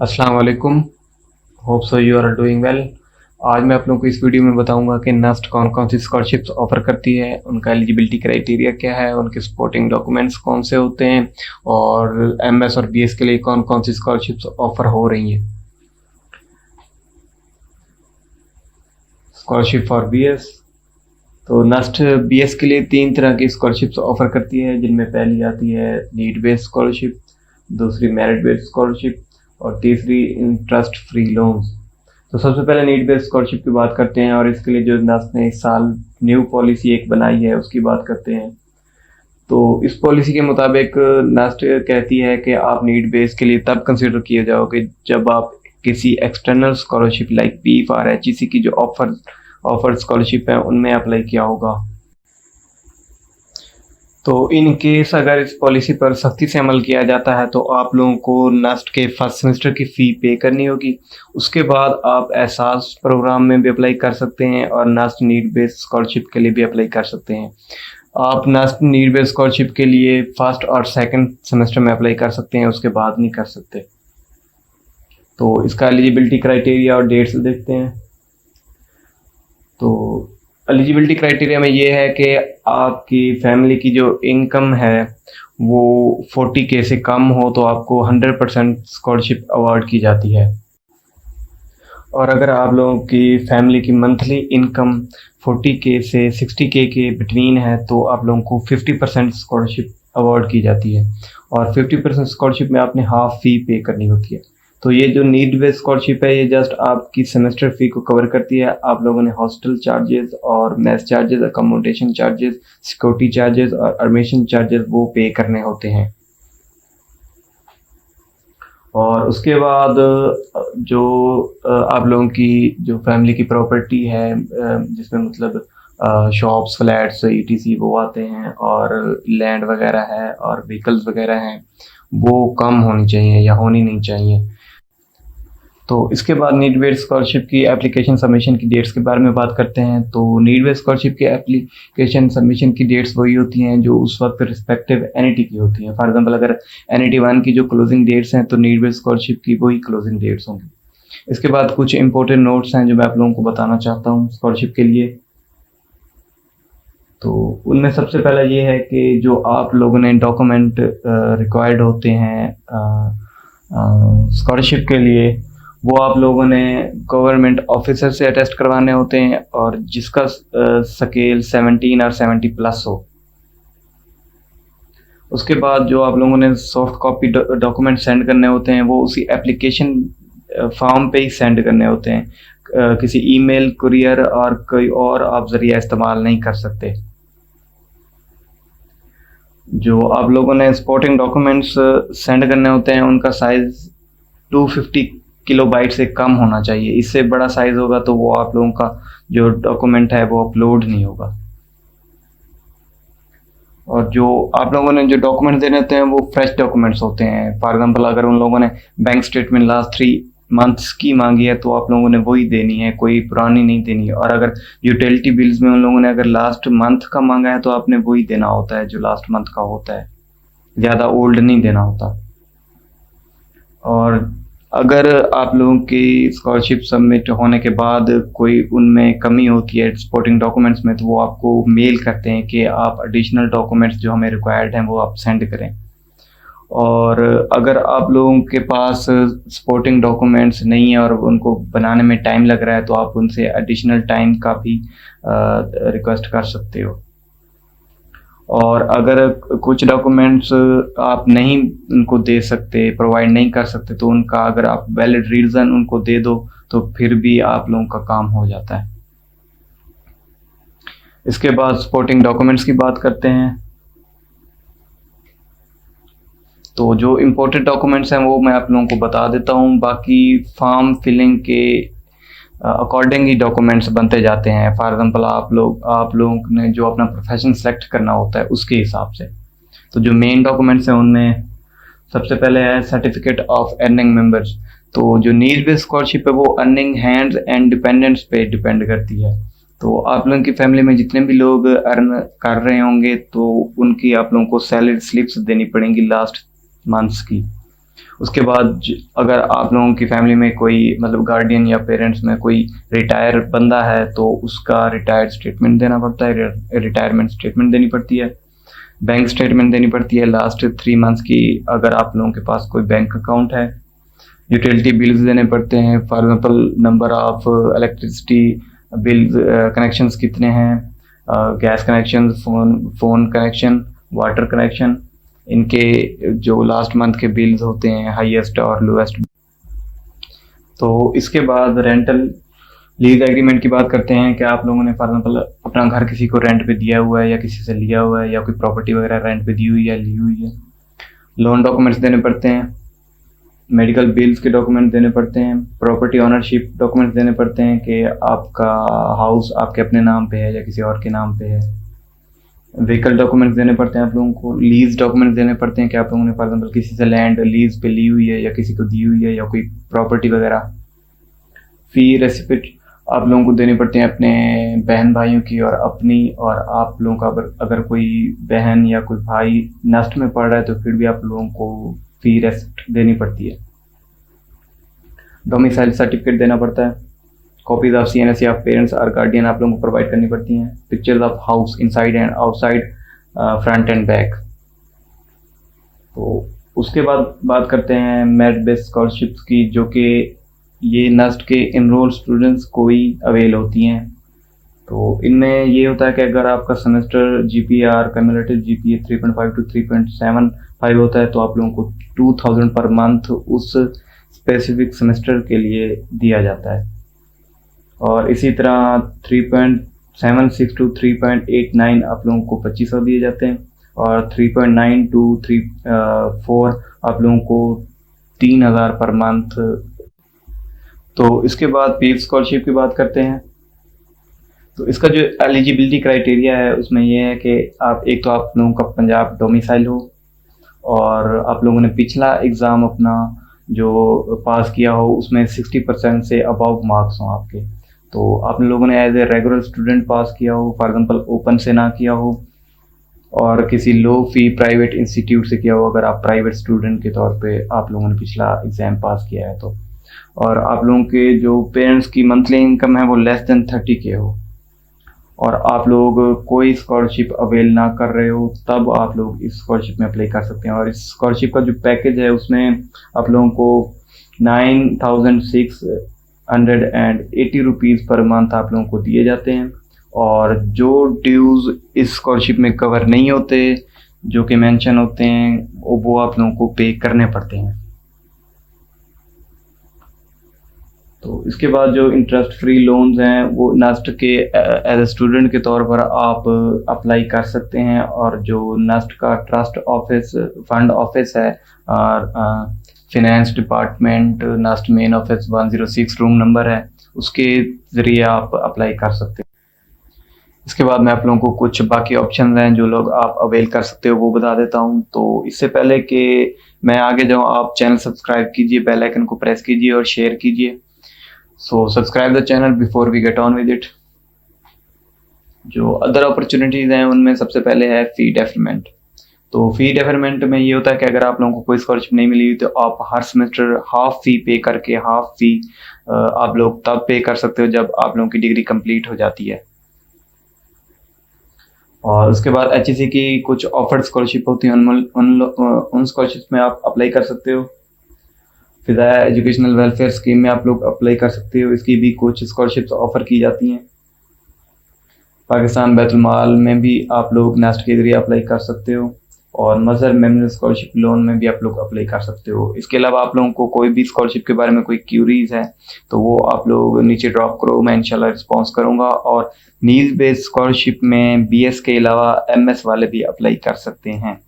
अस्सलाम वालेकुम। Hope so you are doing well. आज मैं आप लोगों को इस वीडियो में बताऊंगा कि नस्ट कौन कौन सी स्कॉलरशिप्स ऑफर करती है, उनका एलिजिबिलिटी क्राइटेरिया क्या है, उनके सपोर्टिंग डॉक्यूमेंट्स कौन से होते हैं और एमएस और बीएस के लिए कौन कौन सी स्कॉलरशिप्स ऑफर हो रही हैं। Scholarship for BS. तो नस्ट बीएस के लिए 3 तरह की स्कॉलरशिप्स ऑफर करती है, जिनमें पहली आती है नीड बेस्ड स्कॉलरशिप, दूसरी मेरिट बेस्ड स्कॉलरशिप और तीसरी इंटरेस्ट फ्री लोन्स। तो सबसे पहले नीड बेस्ड स्कॉलरशिप की बात करते हैं और इसके लिए जो नस्ट ने इस साल न्यू पॉलिसी एक बनाई है उसकी बात करते हैं। तो इस पॉलिसी के मुताबिक नस्ट कहती है कि आप नीड बेस के लिए तब कंसिडर किए जाओगे जब आप किसी एक्सटर्नल स्कॉलरशिप लाइक पीफ और एचईसी की जो ऑफर स्कॉलरशिप है उनमें अप्लाई किया होगा। तो इन केस अगर इस पॉलिसी पर सख्ती से अमल किया जाता है तो आप लोगों को नस्ट के फर्स्ट सेमेस्टर की फ़ी पे करनी होगी। उसके बाद आप एहसास प्रोग्राम में भी अप्लाई कर सकते हैं और नस्ट नीड बेस्ड स्कॉलरशिप के लिए भी अप्लाई कर सकते हैं। आप नस्ट नीड बेस्ड स्कॉलरशिप के लिए फर्स्ट और सेकंड सेमेस्टर में अप्लाई कर सकते हैं, उसके बाद नहीं कर सकते। तो इसका एलिजिबिलिटी क्राइटेरिया और डेट्स देखते हैं। तो एलिजिबिलिटी क्राइटेरिया में ये है कि आपकी फैमिली की जो इनकम है वो 40K से कम हो तो आपको 100% स्कॉलरशिप अवार्ड की जाती है। और अगर आप लोगों की फैमिली की मंथली इनकम 40K से 60K के बिटवीन है तो आप लोगों को 50% स्कॉलरशिप अवार्ड की जाती है और 50% स्कॉलरशिप में आपने हाफ फी पे करनी होती है। तो ये जो नीड बेस्ड स्कॉलरशिप है ये जस्ट आपकी सेमेस्टर फी को कवर करती है। आप लोगों ने हॉस्टल चार्जेस और mess charges, accommodation charges, security charges और एडमिशन चार्जेस वो पे करने होते हैं। और उसके बाद जो आप लोगों की जो फैमिली की प्रॉपर्टी है जिसमें मतलब शॉप्स, फ्लैट्स, ईटीसी वो आते हैं और लैंड वगैरह है और व्हीकल्स वगैरह हैं, वो कम होनी चाहिए या होनी नहीं चाहिए। तो इसके बाद नीड बेस्ड स्कॉलरशिप की एप्लीकेशन सबमिशन की डेट्स के बारे में बात करते हैं। तो नीड बेस्ड स्कॉलरशिप की एप्लीकेशन सबमिशन की डेट्स वही होती हैं जो उस वक्त रिस्पेक्टिव एनईटी की होती हैं। फॉर एग्जांपल अगर एनईटी 1 की जो क्लोजिंग डेट्स हैं तो नीड बेस्ड स्कॉलरशिप की वही क्लोजिंग डेट्स होंगी। इसके बाद कुछ इंपॉर्टेंट नोट्स हैं जो मैं आप लोगों को बताना चाहता हूँ स्कॉलरशिप के लिए। तो उनमें सबसे पहला ये है कि जो आप लोगों ने डॉक्यूमेंट रिक्वायर्ड होते हैं स्कॉलरशिप के लिए वो आप लोगों ने गवर्नमेंट ऑफिसर से अटेस्ट करवाने होते हैं और जिसका स्केल 17 और 70 प्लस हो। उसके बाद जो आप लोगों ने सॉफ्ट कॉपी डॉक्यूमेंट सेंड करने होते हैं वो उसी एप्लीकेशन फॉर्म पे ही सेंड करने होते हैं। किसी ईमेल, कुरियर और कोई और आप जरिया इस्तेमाल नहीं कर सकते। जो आप लोगों ने सपोर्टिंग डॉक्यूमेंट्स सेंड करने होते हैं उनका साइज 250 किलोबाइट से कम होना चाहिए। इससे बड़ा साइज होगा तो वो आप लोगों का जो डॉक्यूमेंट है वो अपलोड नहीं होगा। और जो आप लोगों ने जो डॉक्यूमेंट देने होते हैं वो फ्रेश डॉक्यूमेंट्स होते हैं। फॉर एग्जांपल अगर उन लोगों ने बैंक स्टेटमेंट लास्ट 3 मंथ्स की मांगी है तो आप लोगों ने वही देनी है, कोई पुरानी नहीं देनी है। और अगर यूटिलिटी बिल्स में उन लोगों ने अगर लास्ट मंथ का मांगा है तो आपने वही देना होता है जो लास्ट मंथ का होता है, ज़्यादा ओल्ड नहीं देना होता। और अगर आप लोगों की स्कॉलरशिप सबमिट होने के बाद कोई उनमें कमी होती है सपोर्टिंग डॉक्यूमेंट्स में तो वो आपको मेल करते हैं कि आप एडिशनल डॉक्यूमेंट्स जो हमें रिक्वायर्ड हैं वो आप सेंड करें। और अगर आप लोगों के पास सपोर्टिंग डॉक्यूमेंट्स नहीं है और उनको बनाने में टाइम लग रहा है तो आप उनसे एडिशनल टाइम का भी रिक्वेस्ट कर सकते हो। और अगर कुछ डॉक्यूमेंट्स आप नहीं उनको दे सकते, प्रोवाइड नहीं कर सकते तो उनका अगर आप वैलिड रीज़न उनको दे दो तो फिर भी आप लोगों का काम हो जाता है। इसके बाद सपोर्टिंग डॉक्यूमेंट्स की बात करते हैं। तो जो इम्पोर्टेंट डॉक्यूमेंट्स हैं वो मैं आप लोगों को बता देता हूँ, बाकी फॉर्म फिलिंग के अकॉर्डिंग ही डॉक्यूमेंट्स बनते जाते हैं। फॉर एग्जांपल आप लोगों ने जो अपना प्रोफेशन सेलेक्ट करना होता है उसके हिसाब से। तो जो मेन डॉक्यूमेंट्स हैं उनमें सबसे पहले है सर्टिफिकेट ऑफ अर्निंग मेंबर्स। तो जो नीड बेस्ड स्कॉलरशिप है वो अर्निंग हैंड्स एंड डिपेंडेंट्स पे डिपेंड करती है। तो आप लोगों की फैमिली में जितने भी लोग अर्न कर रहे होंगे तो उनकी आप लोगों को सैलरी स्लिप्स देनी पड़ेंगी लास्ट मंथ्स की। उसके बाद अगर आप लोगों की फैमिली में कोई मतलब गार्डियन या पेरेंट्स में कोई रिटायर बंदा है तो उसका रिटायर्ड स्टेटमेंट देना पड़ता है, रिटायरमेंट स्टेटमेंट देनी पड़ती है, बैंक स्टेटमेंट देनी पड़ती है लास्ट 3 मंथ्स की अगर आप लोगों के पास कोई बैंक अकाउंट है। यूटिलिटी बिल्स देने पड़ते हैं, for example number of electricity bills connections कितने हैं, gas connection, phone connection, water connection, इनके जो लास्ट मंथ के बिल्स होते हैं हाईएस्ट और लोएस्ट। तो इसके बाद रेंटल लीज एग्रीमेंट की बात करते हैं कि आप लोगों ने फॉर एग्जांपल अपना घर किसी को रेंट पे दिया हुआ है या किसी से लिया हुआ है या कोई प्रॉपर्टी वगैरह रेंट पे दी हुई है, ली हुई है। लोन डॉक्यूमेंट्स देने पड़ते हैं, मेडिकल बिल्स के डॉक्यूमेंट देने पड़ते हैं, प्रॉपर्टी ओनरशिप डॉक्यूमेंट्स देने पड़ते हैं कि आपका हाउस आपके अपने नाम पे है या किसी और के नाम पे है। व्हीकल डॉक्यूमेंट्स देने पड़ते हैं आप लोगों को, लीज डॉक्यूमेंट्स देने पड़ते हैं कि आप लोगों ने फॉर एग्जांपल किसी से लैंड लीज पे ली हुई है या किसी को दी हुई है या कोई प्रॉपर्टी वगैरह। फी रेसिपिट आप लोगों को देनी पड़ती हैं अपने बहन भाइयों की और अपनी, और आप लोगों का अगर कोई बहन या कोई भाई नस्ट में पड़ रहा है तो फिर भी आप लोगों को फी रेसिप्ट देनी पड़ती है। डोमिसाइल सर्टिफिकेट देना पड़ता है, copies of CNSE of parents और गार्डियन आप लोगों को प्रोवाइड करनी पड़ती हैं, pictures of house inside and outside, front end back. तो उसके बाद बात करते हैं मेरिट बेस्ड स्कॉलरशिप्स की, जो कि ये नस्ट के इनरोल स्टूडेंट्स को ही अवेल होती हैं। तो इनमें ये होता है कि अगर आपका semester GPR cumulative GPA 3.5 to 3.75 होता है तो आप लोगों को 2000 पर मंथ उस स्पेसिफिक सेमेस्टर के लिए दिया जाता है। और इसी तरह 3.76 to 3.89 आप लोगों को 2500 दिए जाते हैं, और 3.9 to 3.4 आप लोगों को 3000 पर मंथ। तो इसके बाद पीस स्कॉलरशिप की बात करते हैं। तो इसका जो एलिजिबिलिटी क्राइटेरिया है उसमें यह है कि आप एक तो आप लोगों का पंजाब डोमिसाइल हो और आप लोगों ने पिछला एग्ज़ाम अपना जो पास किया हो उसमें 60% से अबव मार्क्स हों आपके। तो आप लोगों ने as a regular student pass किया हो, फॉर एग्जांपल ओपन से ना किया हो और किसी लो फी प्राइवेट इंस्टीट्यूट से किया हो, अगर आप प्राइवेट स्टूडेंट के तौर पे आप लोगों ने पिछला एग्ज़ाम पास किया है तो, और आप लोगों के जो पेरेंट्स की मंथली इनकम है वो लेस देन 30K हो और आप लोग कोई स्कॉलरशिप अवेल ना कर रहे हो, तब आप लोग इस स्कॉलरशिप में अप्लाई कर सकते हैं। और इस स्कॉलरशिप का जो पैकेज है उसमें आप लोगों को 9680 रुपीज़ पर मंथ आप लोगों को दिए जाते हैं, और जो ड्यूज़ इस स्कॉलरशिप में कवर नहीं होते जो कि मेंशन होते हैं वो आप लोगों को पे करने पड़ते हैं। तो इसके बाद जो इंटरेस्ट फ्री लोन्स हैं वो नस्ट के एज ए स्टूडेंट के तौर पर आप अप्लाई कर सकते हैं, और जो नस्ट का ट्रस्ट ऑफिस फंड ऑफिस है और फिनेंस डिपार्टमेंट नस्ट मेन ऑफिस 106 रूम नंबर है उसके ज़रिए आप अप्लाई कर सकते हैं। इसके बाद मैं आप लोगों को कुछ बाकी ऑप्शन हैं जो लोग आप अवेल कर सकते हो वो बता देता हूँ। तो इससे पहले कि मैं आगे जाऊँ, आप चैनल सब्सक्राइब कीजिए, बेल आइकन को प्रेस कीजिए और शेयर कीजिए। So subscribe the channel before we get on with it। जो अदर अपॉर्चुनिटीज़ हैं उनमें सबसे पहले है फी डेफरमेंट। तो फी डेफरमेंट में ये होता है कि अगर आप लोगों को कोई स्कॉलरशिप नहीं मिली तो आप हर सेमेस्टर हाफ फी पे करके हाफ फी आप लोग तब पे कर सकते हो जब आप लोगों की डिग्री कंप्लीट हो जाती है। और उसके बाद HEC की कुछ ऑफर्ड स्कॉलरशिप होती हैं, उन स्कॉलरशिप में आप अप्लाई कर सकते हो। फिजाया एजुकेशनल वेलफेयर स्कीम में आप लोग अप्लाई कर सकते हो, इसकी भी कुछ स्कॉलरशिप्स ऑफर की जाती हैं। पाकिस्तान बैतुल माल में भी आप लोग नेस्ट के जरिए अप्लाई कर सकते हो, और मजहर मेमोरियल स्कॉलरशिप लोन में भी आप लोग अप्लाई कर सकते हो। इसके अलावा आप लोगों को कोई भी स्कॉलरशिप के बारे में कोई क्यूरीज है तो वो आप लोग नीचे ड्रॉप करो, मैं इंशाल्लाह रिस्पॉन्स करूँगा। और नीड बेस्ड स्कॉलरशिप में BS के अलावा MS वाले भी अप्लाई कर सकते हैं।